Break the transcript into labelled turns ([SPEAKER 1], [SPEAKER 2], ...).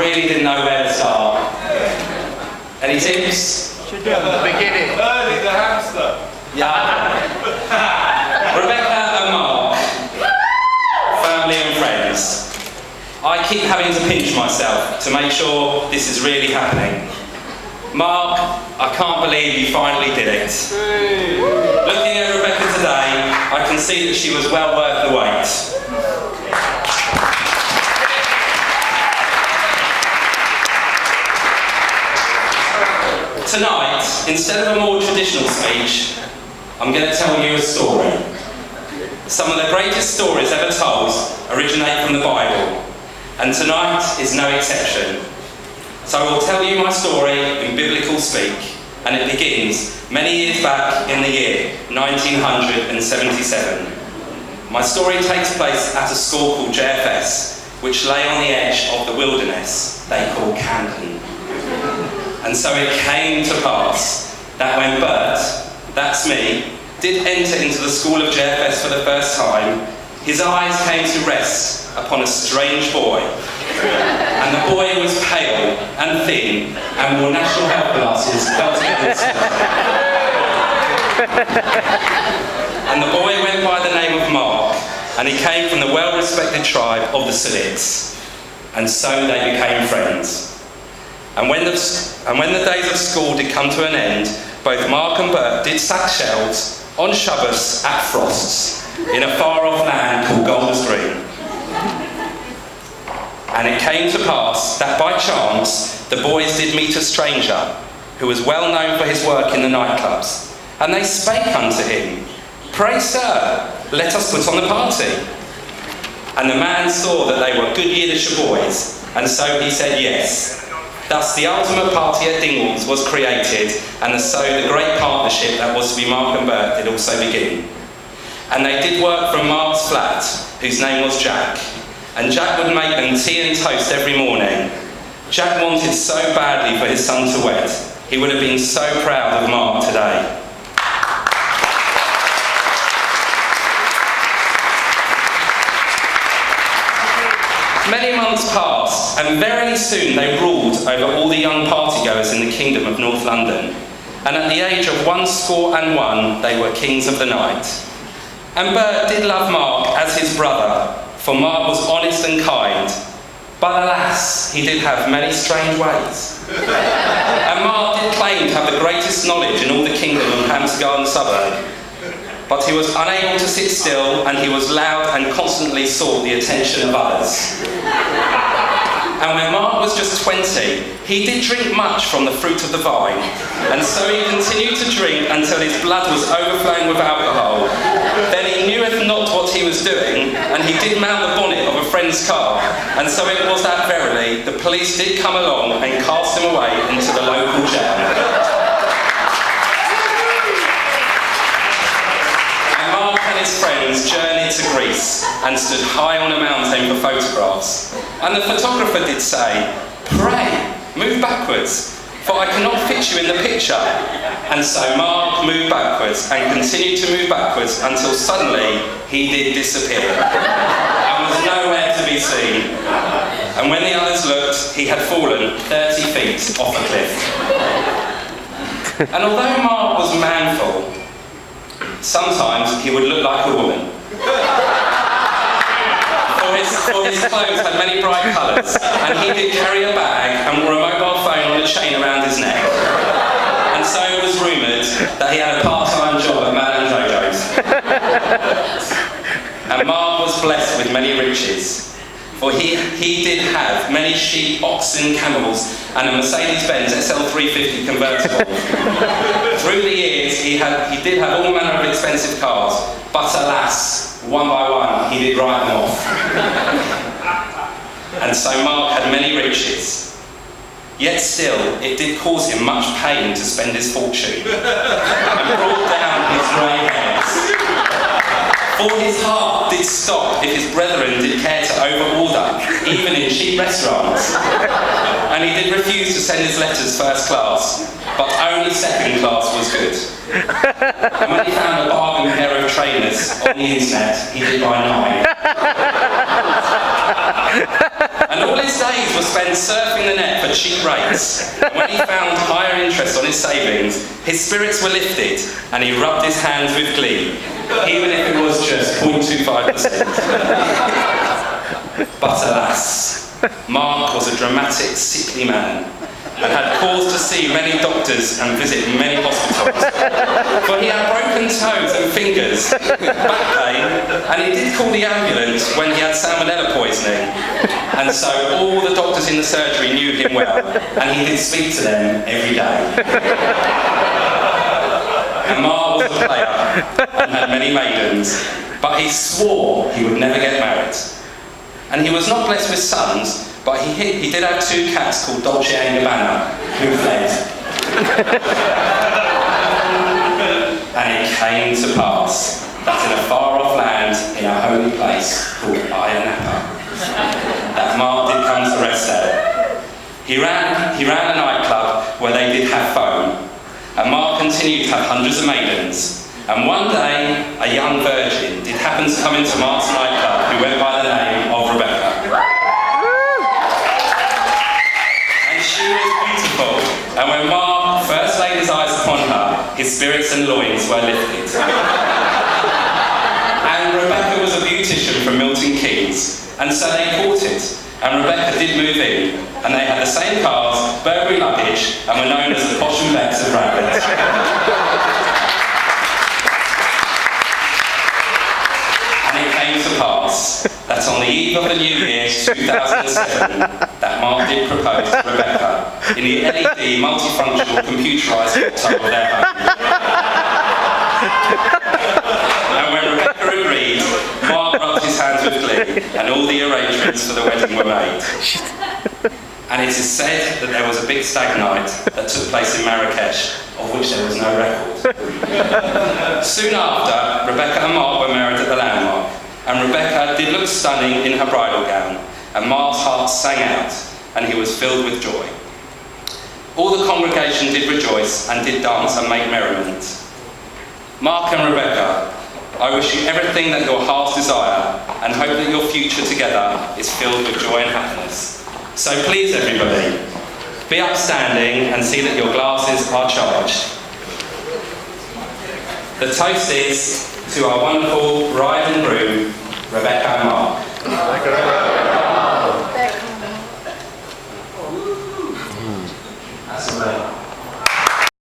[SPEAKER 1] really didn't know where to start. Any tips?
[SPEAKER 2] Should do at the beginning.
[SPEAKER 3] Early the hamster.
[SPEAKER 1] Yeah. Rebecca and Mark, family and friends. I keep having to pinch myself to make sure this is really happening. Mark, I can't believe you finally did it. Looking at Rebecca today, I can see that she was well worth the wait. Tonight, instead of a more traditional speech, I'm going to tell you a story. Some of the greatest stories ever told originate from the Bible, and tonight is no exception. So I will tell you my story in biblical speak, and it begins many years back in the year 1977. My story takes place at a school called JFS, which lay on the edge of the wilderness they call Camden. And so it came to pass that when Bert, that's me, did enter into the school of JFS for the first time, his eyes came to rest upon a strange boy. And the boy was pale and thin and wore national health glasses held together. And the boy went by the name of Mark, and he came from the well-respected tribe of the Sudics. And so they became friends. And when the days of school did come to an end, both Mark and Bert did sack shells on Shabbos at Frost's in a far-off land called Golders Green. And it came to pass that by chance the boys did meet a stranger who was well known for his work in the nightclubs. And they spake unto him, "Pray, sir, let us put on the party." And the man saw that they were good Yiddish boys, and so he said yes. Thus the ultimate party at Dingwall's was created, and so the great partnership that was to be Mark and Bert did also begin. And they did work from Mark's flat, whose name was Jack. And Jack would make them tea and toast every morning. Jack wanted so badly for his son to wed. He would have been so proud of Mark today. Many months passed, and very soon they ruled over all the young partygoers in the kingdom of North London. And at the age of 101, they were kings of the night. And Bert did love Mark as his brother, for Mark was honest and kind. But alas, he did have many strange ways. And Mark did claim to have the greatest knowledge in all the kingdom of Hampstead Garden suburb. But he was unable to sit still, and he was loud and constantly sought the attention of others. And when Mark was just 20, he did drink much from the fruit of the vine, and so he continued to drink until his blood was overflowing with alcohol. Then he kneweth not what he was doing, and he did mount the bonnet of a friend's car, and so it was that verily the police did come along and cast him away into the local jail. His friends journeyed to Greece and stood high on a mountain for photographs. And the photographer did say, "Pray, move backwards, for I cannot fit you in the picture." And so Mark moved backwards and continued to move backwards until suddenly he did disappear and was nowhere to be seen. And when the others looked, he had fallen 30 feet off a cliff. And although Mark was manful, sometimes he would look like a woman. For his clothes had many bright colours, and he did carry a bag and wore a mobile phone on a chain around his neck. And so it was rumoured that he had a part-time job at Madame Jojo's. And Mark was blessed with many riches, for he did have many sheep, oxen, camels, and a Mercedes-Benz SL350 convertible. Through the years, he did have all manner of expensive cars, but alas, one by one, he did write them off. And so Mark had many riches. Yet still, it did cause him much pain to spend his fortune, and brought down his grey hairs. For his heart did stop if his brethren did care to over-order, even in cheap restaurants. And he did refuse to send his letters first class, but only second class was good. And when he found a bargain pair of trainers on the internet, he did buy 9. And all his days were spent surfing the net for cheap rates. And when he found higher interest on his savings, his spirits were lifted and he rubbed his hands with glee, even if it was just 0.25%. But alas, Mark was a dramatic, sickly man and had cause to see many doctors and visit many hospitals. For he had broken toes and fingers, back pain, and he did call the ambulance when he had salmonella poisoning. And so all the doctors in the surgery knew him well, and he did speak to them every day. And Mark was a player and had many maidens, but he swore he would never get married. And he was not blessed with sons, but he did have 2 cats called Dolce and Gabbana, who fled. And it came to pass that in a far-off land, in a holy place called Napa, that Mark did come to rest there. He ran a nightclub where they did have fun, and Mark continued to have hundreds of maidens. And one day, a young virgin did happen to come into Mark's nightclub who went by the name of Rebecca. She was beautiful, and when Mark first laid his eyes upon her, his spirits and loins were lifted. And Rebecca was a beautician from Milton Keynes, and so they courted, and Rebecca did move in, and they had the same cars, Burberry luggage, and were known as the Posh and Becks of Bradford. And it came to pass that on the eve of the new year, 2007, that Mark did propose to Rebecca in the LED multifunctional computerised hot of their home. And when Rebecca agreed, Mark rubbed his hands with glee, and all the arrangements for the wedding were made. And it is said that there was a big stag night that took place in Marrakesh, of which there was no record. Soon after, Rebecca and Mark were married at the Landmark, and Rebecca did look stunning in her bridal gown, and Mark's heart sang out, and he was filled with joy. All the congregation did rejoice and did dance and make merriment. Mark and Rebecca, I wish you everything that your hearts desire, and hope that your future together is filled with joy and happiness. So please, everybody, be upstanding and see that your glasses are charged. The toast is to our wonderful bride and groom, Rebecca and Mark.